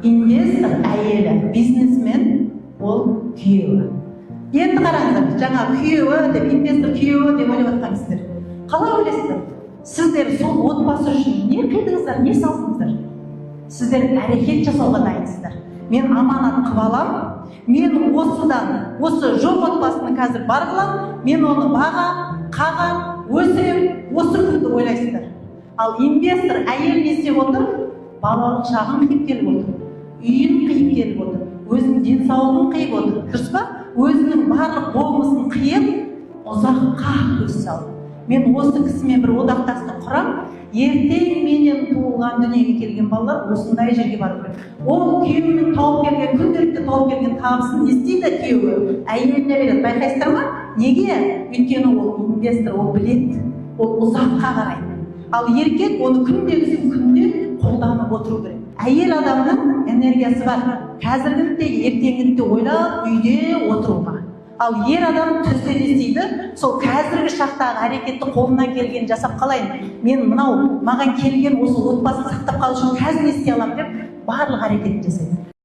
инвестор әйелі, бизнесмен ол күйеуі. Енді қараңыздар, жаңа күйеуі деп, инвестор күйеуі деп ойлап жатқансыздар. Қалай ойлайсыздар? Сіздер сол отбасы үшін не қидыңыздар, не салдыңыздар? Сіздер әрекет жасауға дайынсыздар. Мен аманат қып алам, мен осы жоқ отбасыны қазір бар қылам, мен оны бағам, қағам, өсірем, осы күнді ойлайсыздар. Ал инвестор әйел не істеп отыр? Балалық шағын қиып келіп отыр, үйін қиып келіп отыр, өзінің денсаулығын қиып отыр, дұрыс па? Өзінің барлық болмысын қиып, ұзаққа көз салды. Мен осы кісімен бір одақтастық құрам, ертең менен туылған дүниеге келген балалар осындай жерге бару керек. Ол күйеуінің тауып келген, күнделікті тауып келген табысын не істейді күйеуі? Әйеліне береді. Байқайсыздар ма? Неге? Өйткені ол инвестор, ол біледі, ол ұзаққа қарайды. Ал еркек оны күнде қолданып отыру керек. Әйел адамның энергиясы бар. Қазіргіні де ертеңгіні де ойлап, үйде отыруға. Ал ер адам түсте не істейді? Сол қазіргі шақтағы әрекетті қолынан келген жасап қалайын. Мен мынау маған келген осы отбасын сақтап қалу үшін қазір не істей аламын деп барлық әрекетін жасайды.